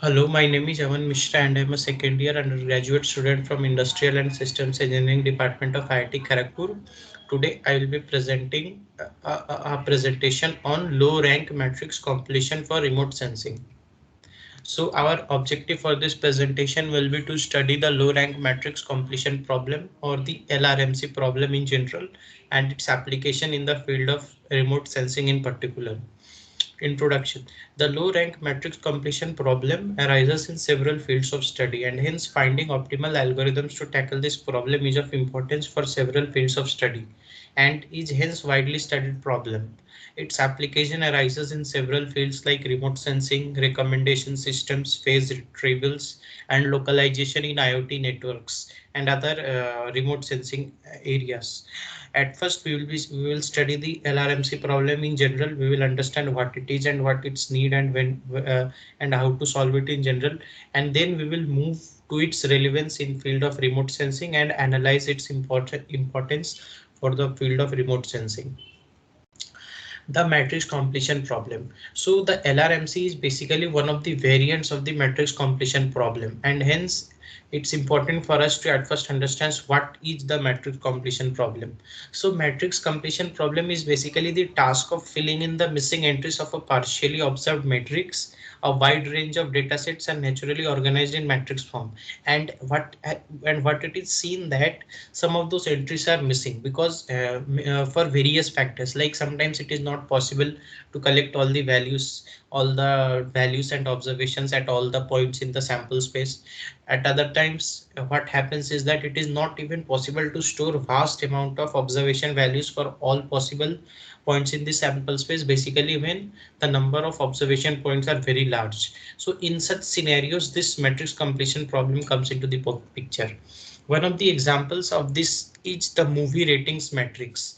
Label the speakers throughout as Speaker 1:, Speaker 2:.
Speaker 1: Hello, my name is Aman Mishra and I'm a second year undergraduate student from Industrial and Systems Engineering Department of IIT Kharagpur. Today I will be presenting a presentation on low rank matrix completion for remote sensing. So our objective for this presentation will be to study the low rank matrix completion problem or the LRMC problem in general and its application in the field of remote sensing in particular. Introduction. The low rank matrix completion problem arises in several fields of study, and hence finding optimal algorithms to tackle this problem is of importance for several fields of study and is hence widely studied problem. Its application arises in several fields like remote sensing, recommendation systems, phase retrievals, and localization in IoT networks and other remote sensing areas. At first, we will study the LRMC problem in general. We will understand what it is and what its need and when and how to solve it in general. And then we will move to its relevance in field of remote sensing and analyze its importance for the field of remote sensing. The matrix completion problem. So the LRMC is basically one of the variants of the matrix completion problem, and hence it's important for us to at first understand what is the matrix completion problem. So matrix completion problem is basically the task of filling in the missing entries of a partially observed matrix. A wide range of data sets are naturally organized in matrix form, and what it is seen that some of those entries are missing because for various factors, like sometimes it is not possible to collect all the values and observations at all the points in the sample space. At other times, what happens is that it is not even possible to store vast amount of observation values for all possible points in the sample space, basically when the number of observation points are very large. So in such scenarios, this matrix completion problem comes into the picture. One of the examples of this is the movie ratings matrix,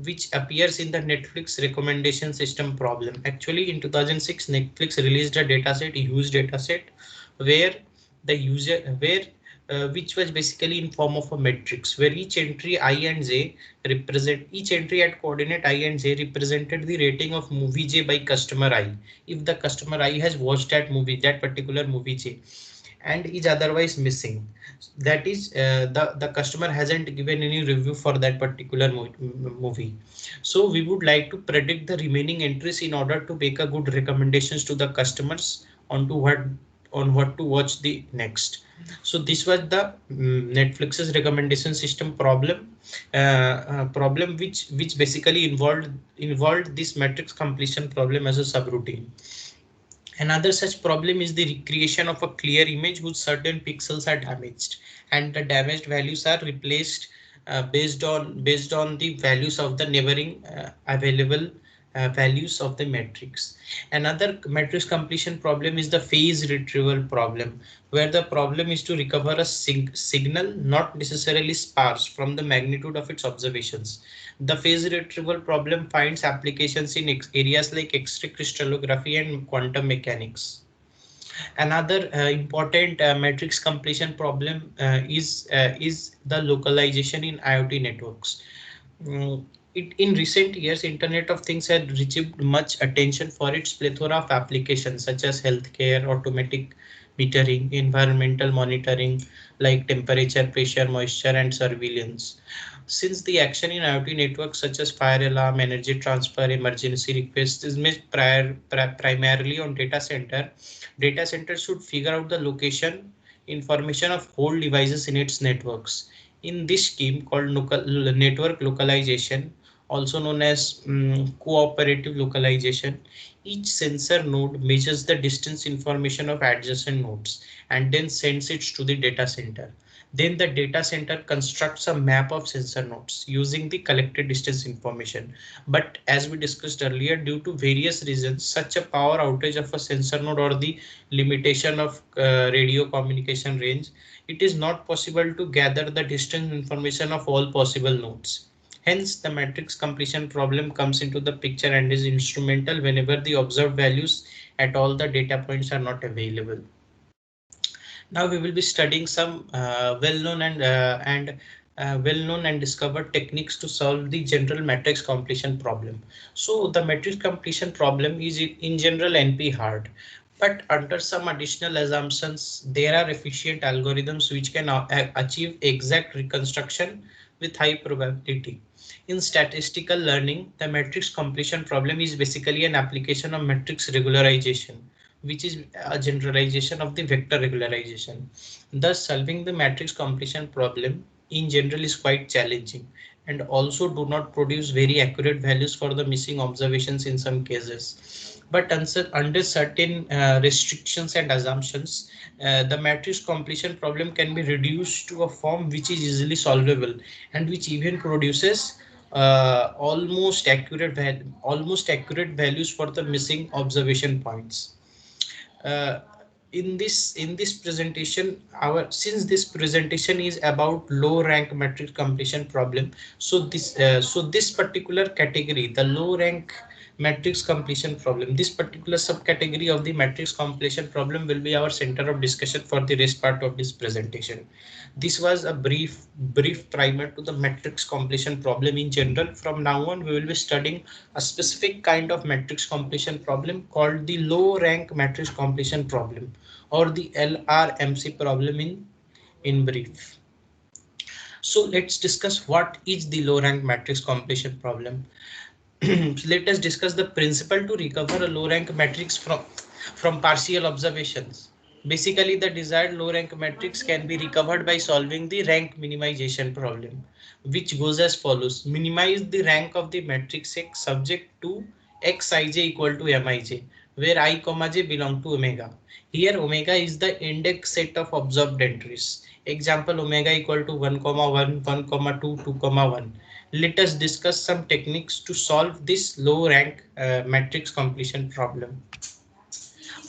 Speaker 1: which appears in the Netflix recommendation system problem. Actually, in 2006, Netflix released a dataset, a huge dataset, where the user, where which was basically in form of a matrix, where each entry I and J represent each entry at coordinate I and J represented the rating of movie J by customer I. If the customer I has watched that particular movie J, and is otherwise missing, that is the customer hasn't given any review for that particular movie. So we would like to predict the remaining entries in order to make a good recommendations to the customers on what to watch the next. So this was the Netflix's recommendation system problem which basically involved this matrix completion problem as a subroutine. Another such problem is the recreation of a clear image whose certain pixels are damaged, and the damaged values are replaced based on the values of the neighboring available values of the matrix. Another matrix completion problem is the phase retrieval problem, where the problem is to recover a signal not necessarily sparse from the magnitude of its observations. The phase retrieval problem finds applications in areas like X-ray crystallography and quantum mechanics. Another important matrix completion problem is the localization in IoT networks. In recent years, Internet of Things has received much attention for its plethora of applications such as healthcare, automatic metering, environmental monitoring like temperature, pressure, moisture, and surveillance. Since the action in IoT networks such as fire alarm, energy transfer, emergency requests is made primarily on data centers should figure out the location information of whole devices in its networks. In this scheme called network localization, also known as cooperative localization, each sensor node measures the distance information of adjacent nodes and then sends it to the data center. Then the data center constructs a map of sensor nodes using the collected distance information. But as we discussed earlier, due to various reasons, such a power outage of a sensor node or the limitation of radio communication range, it is not possible to gather the distance information of all possible nodes. Hence, the matrix completion problem comes into the picture and is instrumental whenever the observed values at all the data points are not available. Now we will be studying some well-known and discovered techniques to solve the general matrix completion problem. So the matrix completion problem is in general NP hard. But under some additional assumptions, there are efficient algorithms which can achieve exact reconstruction with high probability. In statistical learning, the matrix completion problem is basically an application of matrix regularization, which is a generalization of the vector regularization. Thus, solving the matrix completion problem in general is quite challenging and also do not produce very accurate values for the missing observations in some cases. But under certain restrictions and assumptions, the matrix completion problem can be reduced to a form which is easily solvable and which even produces almost accurate values for the missing observation points. uh, in this presentation, our since this presentation is about low rank matrix completion problem, so this particular category, the low rank matrix completion problem, this particular subcategory of the matrix completion problem will be our center of discussion for the rest part of this presentation. This was a brief primer to the matrix completion problem in general. From now on, we will be studying a specific kind of matrix completion problem called the low rank matrix completion problem, or the LRMC problem in brief. So let's discuss what is the low rank matrix completion problem. Let us discuss the principle to recover a low rank matrix from partial observations. Basically, the desired low rank matrix can be recovered by solving the rank minimization problem, which goes as follows. Minimize the rank of the matrix X subject to Xij equal to Mij, where I comma j belong to omega. Here omega is the index set of observed entries. Example, omega equal to 1 comma 1, 1 comma 2, 2 comma 1. Let us discuss some techniques to solve this low rank matrix completion problem.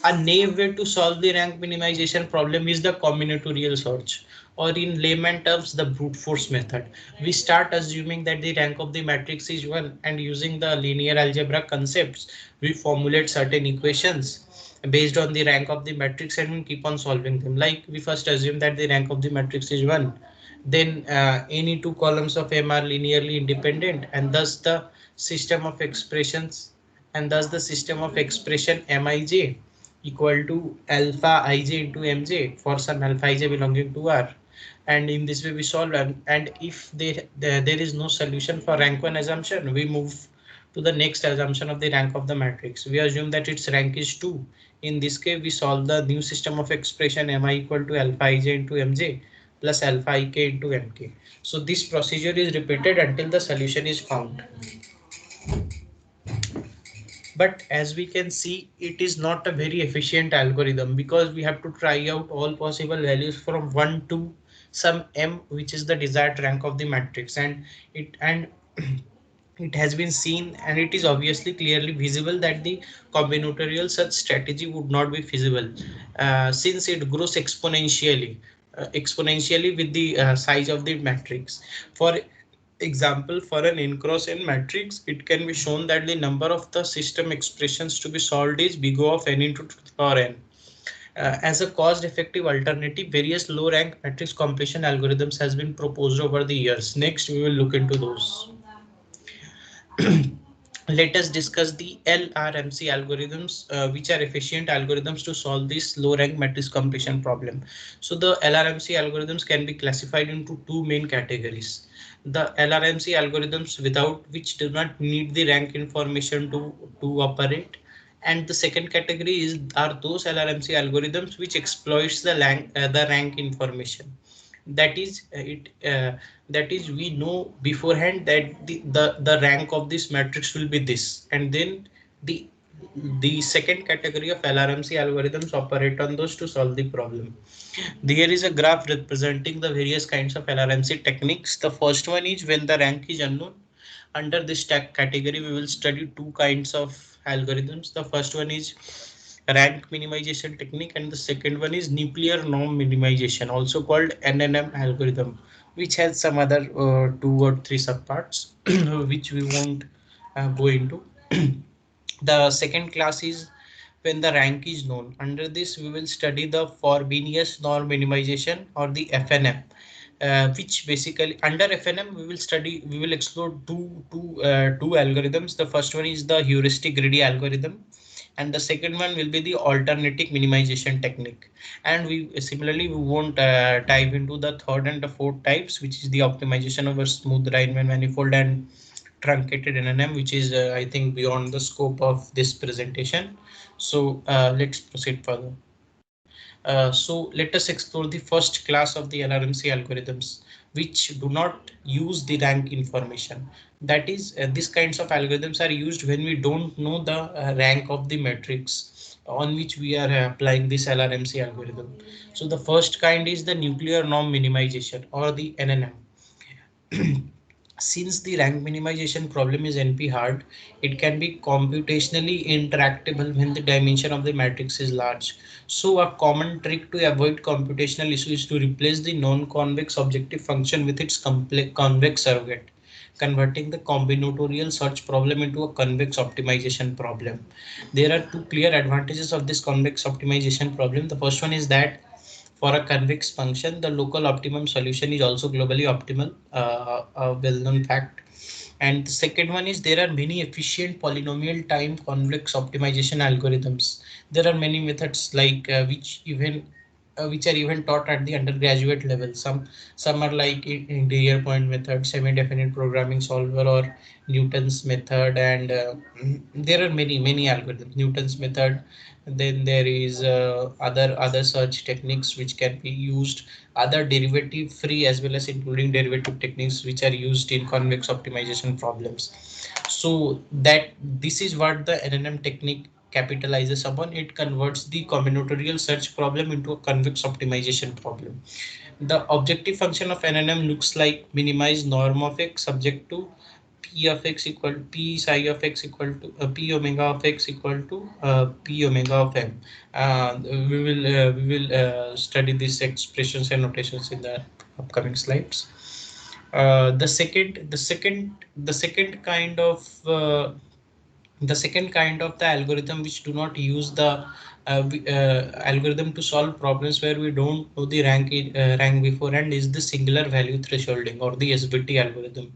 Speaker 1: A naive way to solve the rank minimization problem is the combinatorial search, or in layman terms, the brute force method. We start assuming that the rank of the matrix is 1, and using the linear algebra concepts, we formulate certain equations based on the rank of the matrix and we keep on solving them. Like we first assume that the rank of the matrix is 1, then any two columns of M are linearly independent, and thus the system of expressions and thus the system of expression Mij equal to alpha ij into mj for some alpha ij belonging to R. And in this way we solve, and if there is no solution for rank 1 assumption, we move to the next assumption of the rank of the matrix. We assume that its rank is 2. In this case, we solve the new system of expression mi equal to alpha ij into mj plus alpha ik into mk. So this procedure is repeated until the solution is found. But as we can see, it is not a very efficient algorithm because we have to try out all possible values from 1 to some m, which is the desired rank of the matrix, and it has been seen, and it is obviously clearly visible that the combinatorial such strategy would not be feasible, since it grows exponentially with the size of the matrix. For example, for an n cross n matrix, it can be shown that the number of the system expressions to be solved is big O of n into the power n. As a cost-effective alternative, various low-rank matrix completion algorithms has been proposed over the years. Next, we will look into those. Let us discuss the LRMC algorithms, which are efficient algorithms to solve this low rank matrix completion problem. So the LRMC algorithms can be classified into two main categories. The LRMC algorithms without which do not need the rank information to operate. And the second category are those LRMC algorithms which exploits the rank information. That is that is, we know beforehand that the rank of this matrix will be this, and then the the second category of LRMC algorithms operate on those to solve the problem. There is a graph representing the various kinds of LRMC techniques. The first one is when the rank is unknown. Under this category, we will study two kinds of algorithms. The first one is rank minimization technique, and the second one is nuclear norm minimization, also called NNM algorithm, which has some other 2 or 3 subparts which we won't go into. The second class is when the rank is known. Under this, we will study the Frobenius norm minimization, or the FNM, which basically under FNM we will explore two algorithms. The first one is the heuristic greedy algorithm, and the second one will be the alternative minimization technique. And we similarly we won't dive into the third and the fourth types, which is the optimization over smooth Riemann manifold and truncated NNM, which is I think beyond the scope of this presentation. So let's proceed further. So let us explore the first class of the LRMC algorithms, which do not use the rank information. That is, these kinds of algorithms are used when we don't know the rank of the matrix on which we are applying this LRMC algorithm. So the first kind is the nuclear norm minimization, or the NNM. Since the rank minimization problem is NP hard, it can be computationally intractable when the dimension of the matrix is large. So a common trick to avoid computational issue is to replace the non-convex objective function with its convex surrogate, converting the combinatorial search problem into a convex optimization problem. There are two clear advantages of this convex optimization problem. The first one is that for a convex function, the local optimum solution is also globally optimal, a well-known fact. And the second one is there are many efficient polynomial time convex optimization algorithms. There are many methods like which are even taught at the undergraduate level. Some are like interior point method, semi-definite programming solver, or Newton's method, and there are many algorithms. Newton's method. Then there is other search techniques which can be used, other derivative free as well as including derivative techniques which are used in convex optimization problems. So that this is what the NNM technique capitalizes upon. It converts the combinatorial search problem into a convex optimization problem. The objective function of NNM looks like minimize norm of x subject to p of x equal p psi of x equal to p omega of x equal to p omega of m. We will study these expressions and notations in the upcoming slides. The second kind of the algorithm which do not use the algorithm to solve problems where we don't know the rank beforehand is the singular value thresholding, or the SVT algorithm.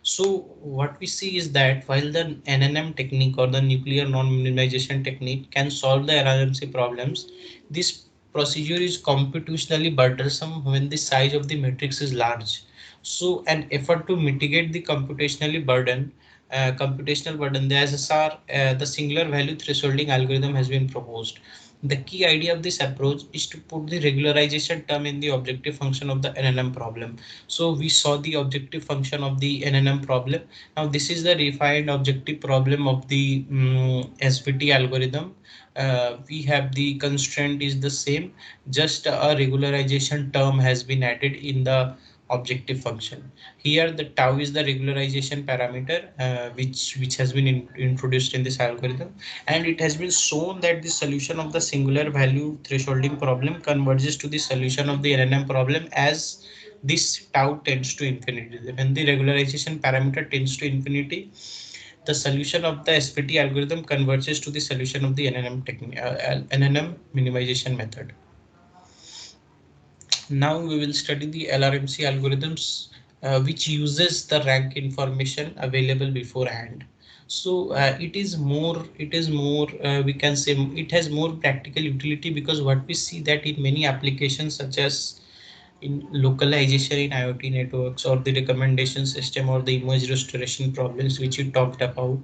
Speaker 1: So what we see is that while the NNM technique, or the nuclear non-minimization technique, can solve the LRMC problems, this procedure is computationally burdensome when the size of the matrix is large. So an effort to mitigate the computational burden, the SSR, the singular value thresholding algorithm has been proposed. The key idea of this approach is to put the regularization term in the objective function of the NNM problem. So we saw the objective function of the NNM problem. Now this is the refined objective problem of the SVT algorithm. We have the constraint is the same, just a regularization term has been added in the objective function. Here the tau is the regularization parameter which has been introduced in this algorithm, and it has been shown that the solution of the singular value thresholding problem converges to the solution of the NNM problem as this tau tends to infinity. When the regularization parameter tends to infinity, the solution of the SVT algorithm converges to the solution of the NNM technique, NNM minimization method. Now we will study the LRMC algorithms, which uses the rank information available beforehand. So we can say it has more practical utility, because what we see that in many applications such as in localization in IoT networks, or the recommendation system, or the image restoration problems which you talked about,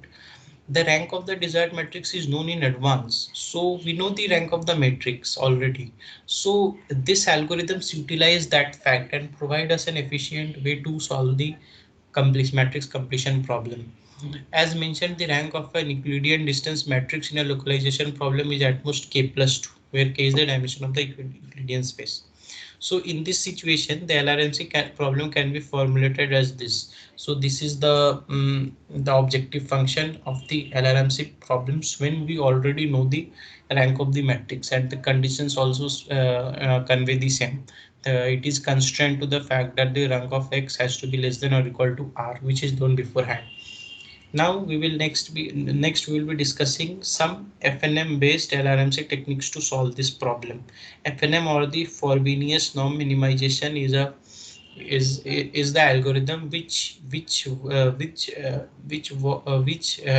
Speaker 1: the rank of the desired matrix is known in advance. So we know the rank of the matrix already. So this algorithms utilize that fact and provide us an efficient way to solve the matrix completion problem. As mentioned, the rank of an Euclidean distance matrix in a localization problem is at most k plus 2, where k is the dimension of the Euclidean space. So in this situation, the LRMC problem can be formulated as this. So this is the objective function of the LRMC problems when we already know the rank of the matrix, and the conditions also convey the same. It is constrained to the fact that the rank of x has to be less than or equal to r, which is known beforehand. Now we will be discussing some FNM based LRMC techniques to solve this problem. FNM, or the Frobenius norm minimization, is a is the algorithm which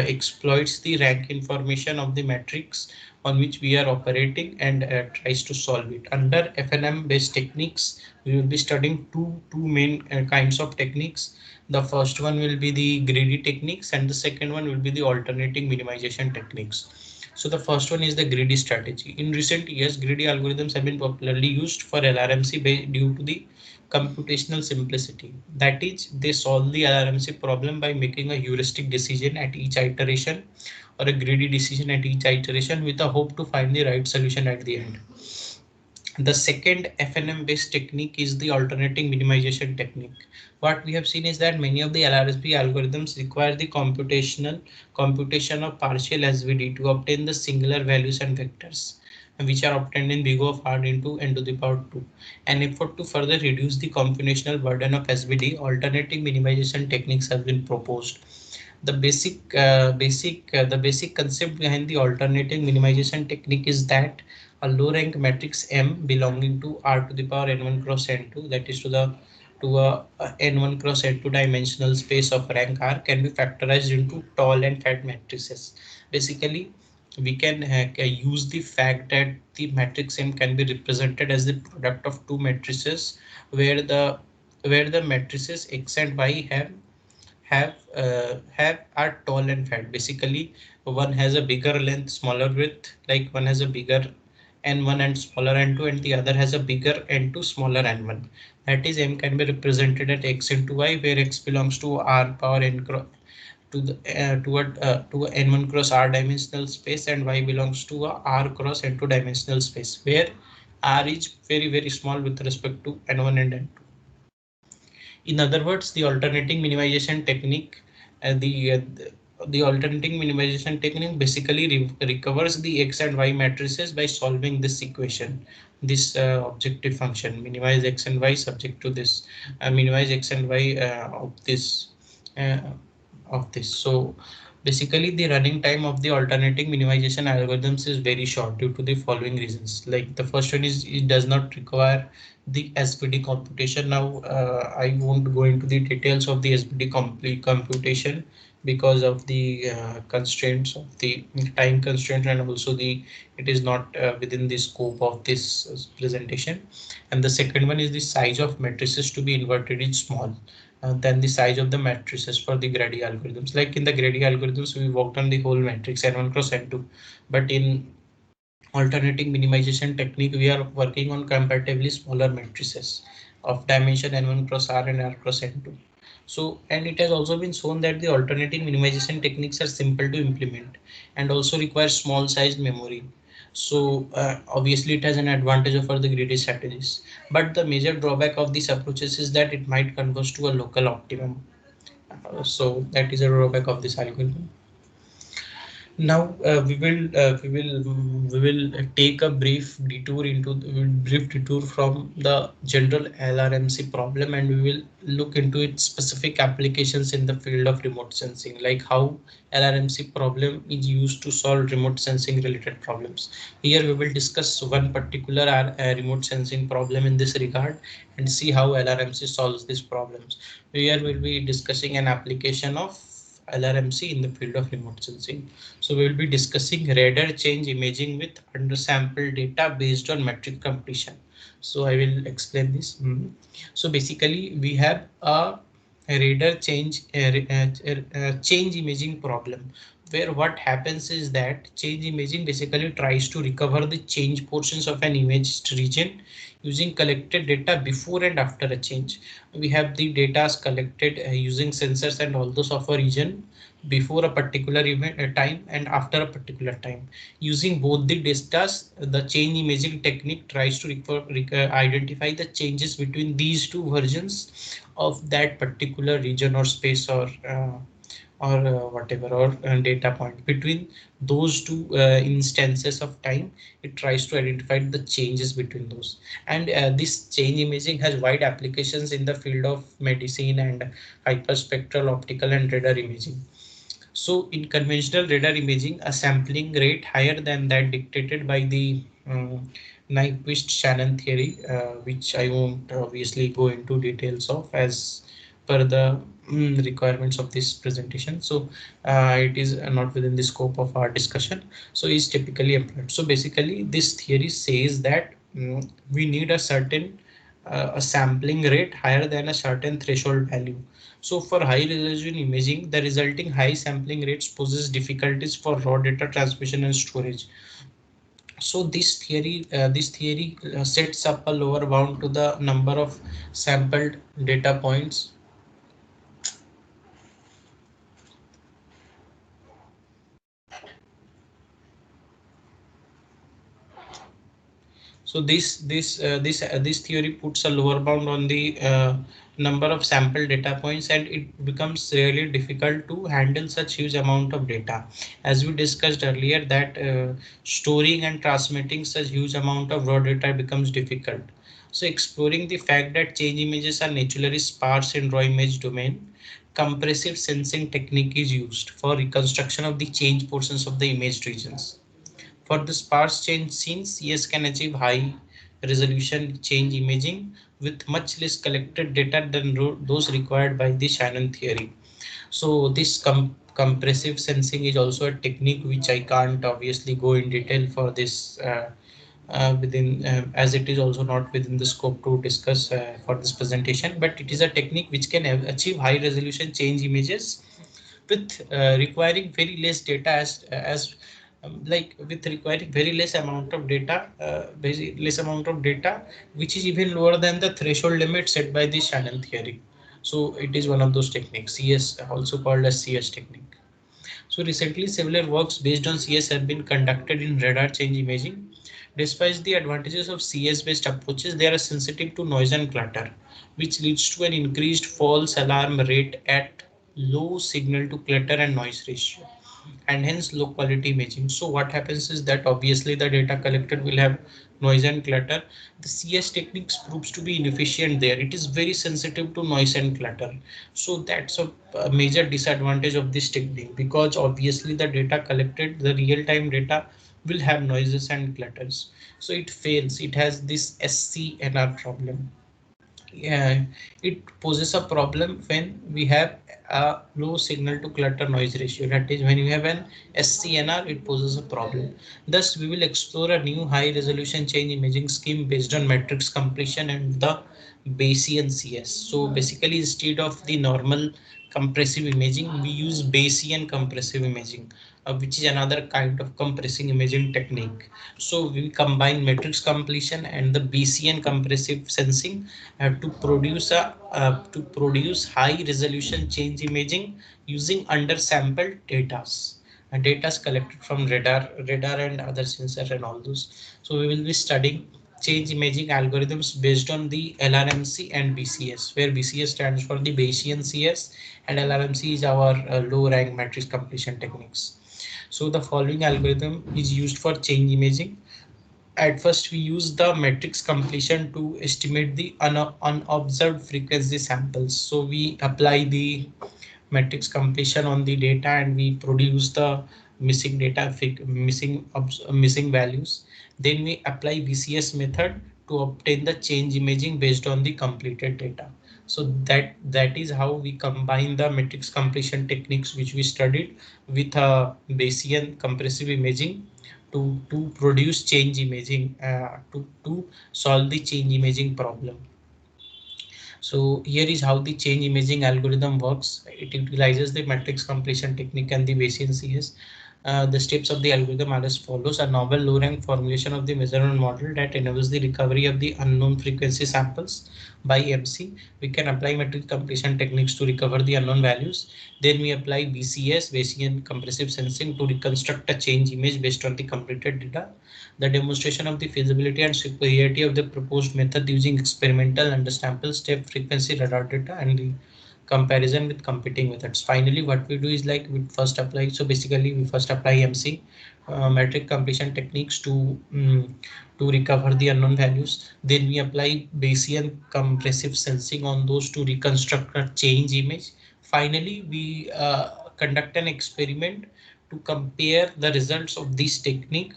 Speaker 1: exploits the rank information of the matrix on which we are operating and tries to solve it. Under FNM based techniques, we will be studying two main kinds of techniques. The first one will be the greedy techniques, and the second one will be the alternating minimization techniques. So the first one is the greedy strategy. In recent years, greedy algorithms have been popularly used for LRMC due to the computational simplicity. That is, they solve the LRMC problem by making a heuristic decision at each iteration or a greedy decision at each iteration with a hope to find the right solution at the end. The second FNM based technique is the alternating minimization technique. What we have seen is that many of the LRSP algorithms require the computation of partial SVD to obtain the singular values and vectors, which are obtained in big O of R into n to the power 2. An effort to further reduce the computational burden of SVD, alternating minimization techniques have been proposed. The basic concept behind the alternating minimization technique is that a low rank matrix M belonging to R to the power n1 cross n2, that is to a n1 cross n2 dimensional space of rank R, can be factorized into tall and fat matrices. Basically, we can use the fact that the matrix M can be represented as the product of two matrices where the matrices X and Y have are tall and fat. Basically, one has a bigger length, smaller width, like one has a bigger n1 and smaller n2, and the other has a bigger n2, smaller n1. That is, M can be represented at X into Y, where X belongs to R power n cross to a n1 cross R dimensional space, and Y belongs to a R cross n2 dimensional space, where R is very small with respect to n1 and n2. In other words, the alternating minimization technique, uh, the uh, the alternating minimization technique basically recovers the X and Y matrices by solving this equation, this objective function, minimize X and Y subject to this, minimize X and Y uh, of this. So basically, the running time of the alternating minimization algorithms is very short due to the following reasons. Like the first one is it does not require the SVD computation. Now, I won't go into the details of the SVD complete computation because of the constraints of the time constraint, and also the it is not within the scope of this presentation. And the second one is the size of matrices to be inverted is small than the size of the matrices for the Grady algorithms. Like in the Grady algorithms, we worked on the whole matrix n1 cross n2, but in alternating minimization technique, we are working on comparatively smaller matrices of dimension n1 cross R and R cross n2. So, and it has also been shown that the alternating minimization techniques are simple to implement and also require small sized memory. So, obviously it has an advantage over the greedy strategies. But the major drawback of these approaches is that it might converge to a local optimum. So that is a drawback of this algorithm. Now we will take a brief detour from the general LRMC problem, and we will look into its specific applications in the field of remote sensing, like how LRMC problem is used to solve remote sensing related problems. Here we will discuss one particular remote sensing problem in this regard and see how LRMC solves these problems. Here we'll be discussing an application of LRMC in the field of remote sensing. So we will be discussing radar change imaging with undersampled data based on metric completion. So I will explain this. So basically we have a radar change imaging problem, where what happens is that change imaging basically tries to recover the change portions of an imaged region using collected data before and after a change. We have the data collected using sensors and all those of a region before a particular event time and after a particular time. Using both the data, the change imaging technique tries to identify the changes between these two versions of that particular region or space or whatever or data point. Between those two instances of time, it tries to identify the changes between those. And this change imaging has wide applications in the field of medicine and hyperspectral optical and radar imaging. So in conventional radar imaging, a sampling rate higher than that dictated by the Nyquist-Shannon theory, which I won't obviously go into details of as per the requirements of this presentation. So it is not within the scope of our discussion. So is typically employed. So basically, this theory says that we need a certain a sampling rate higher than a certain threshold value. So for high resolution imaging, the resulting high sampling rates poses difficulties for raw data transmission and storage. So this theory sets up a lower bound to the number of sampled data points. So this theory puts a lower bound on the number of sample data points, and it becomes really difficult to handle such huge amount of data. As we discussed earlier, that storing and transmitting such huge amount of raw data becomes difficult. So exploring the fact that change images are naturally sparse in raw image domain, compressive sensing technique is used for reconstruction of the change portions of the imaged regions. For the sparse change scenes, CS can achieve high resolution change imaging with much less collected data than those required by the Shannon theory. So this compressive sensing is also a technique which I can't obviously go in detail for this within as it is also not within the scope to discuss for this presentation, but it is a technique which can achieve high resolution change images with requiring very less data as like with requiring very less amount of data, less amount of data, which is even lower than the threshold limit set by the Shannon theory. So it is one of those techniques, CS, also called as CS technique. So recently, several works based on CS have been conducted in radar change imaging. Despite the advantages of CS-based approaches, they are sensitive to noise and clutter, which leads to an increased false alarm rate at low signal to clutter and noise ratio, and hence low quality imaging. So what happens is that obviously the data collected will have noise and clutter. The CS techniques proves to be inefficient there. It is very sensitive to noise and clutter. So that's a major disadvantage of this technique, because obviously the data collected, the real-time data will have noises and clutters. So it fails. It has this SCNR problem. Yeah, it poses a problem when we have a low signal to clutter noise ratio. That is, when you have an SCNR, it poses a problem. Thus, we will explore a new high resolution change imaging scheme based on matrix completion and the Bayesian CS. So basically, instead of the normal compressive imaging, we use Bayesian compressive imaging, which is another kind of compressing imaging technique. So we combine matrix completion and the Bayesian compressive sensing to produce high resolution change imaging using undersampled data collected from radar and other sensors and all those. So we will be studying change imaging algorithms based on the LRMC and BCS, where BCS stands for the Bayesian CS and LRMC is our low rank matrix completion techniques. So the following algorithm is used for change imaging. At first, we use the matrix completion to estimate the unobserved frequency samples. So we apply the matrix completion on the data and we produce the missing data, missing values. Then we apply BCS method to obtain the change imaging based on the completed data. So that is how we combine the matrix completion techniques which we studied with a Bayesian compressive imaging to produce change imaging, to solve the change imaging problem. So here is how the change imaging algorithm works. It utilizes the matrix completion technique and the Bayesian CS. The steps of the algorithm are as follows: a novel low rank formulation of the measurement model that enables the recovery of the unknown frequency samples by MC. We can apply matrix completion techniques to recover the unknown values. Then we apply BCS, Bayesian compressive sensing, to reconstruct a change image based on the completed data. The demonstration of the feasibility and superiority of the proposed method using experimental undersample step frequency radar data and the comparison with competing methods. Finally, what we do is like we first apply. So basically, we first apply MC, metric completion techniques to recover the unknown values. Then we apply Bayesian compressive sensing on those to reconstruct a change image. Finally, we conduct an experiment to compare the results of this technique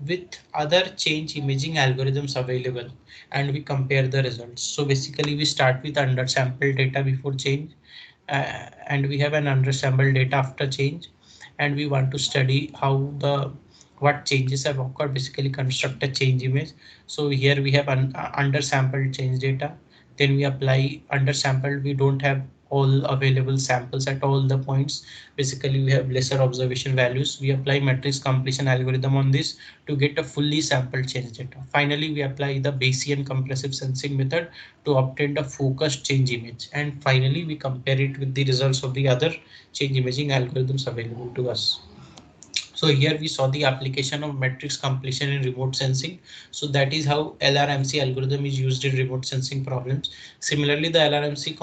Speaker 1: with other change imaging algorithms available, and we compare the results. So basically we start with undersampled data before change, and we have an undersampled data after change, and we want to study how the what changes have occurred, basically construct a change image. So here we have undersampled change data, then we apply undersampled, we don't have all available samples at all the points, basically we have lesser observation values, we apply matrix completion algorithm on this to get a fully sampled change data. Finally we apply the Bayesian compressive sensing method to obtain the focused change image, and finally we compare it with the results of the other change imaging algorithms available to us. So here we saw the application of matrix completion in remote sensing. So that is how LRMC algorithm is used in remote sensing problems. Similarly, the LRMC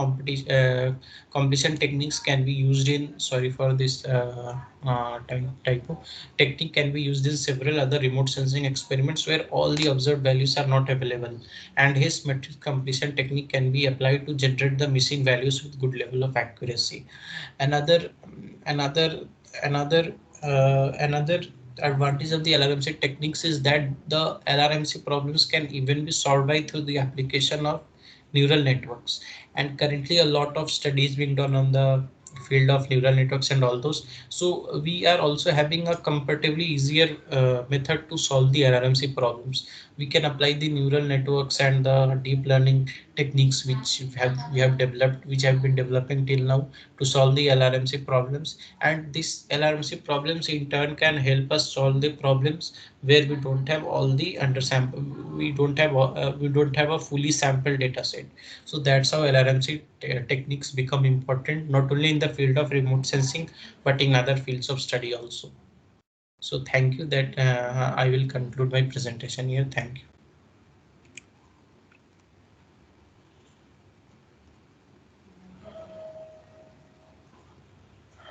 Speaker 1: completion techniques can be used in, sorry for this typo, technique can be used in several other remote sensing experiments where all the observed values are not available. And his matrix completion technique can be applied to generate the missing values with good level of accuracy. Another another another advantage of the LRMC techniques is that the LRMC problems can even be solved by through the application of neural networks. And currently a lot of studies being done on the field of neural networks and all those. So we are also having a comparatively easier method to solve the LRMC problems. We can apply the neural networks and the deep learning techniques which we have developed, which have been developing till now to solve the LRMC problems. And this LRMC problems in turn can help us solve the problems where we don't have all the undersample, we don't have a fully sampled data set. So that's how LRMC techniques become important not only in the field of remote sensing but in other fields of study also. So thank you, that I will conclude my presentation here. Thank you.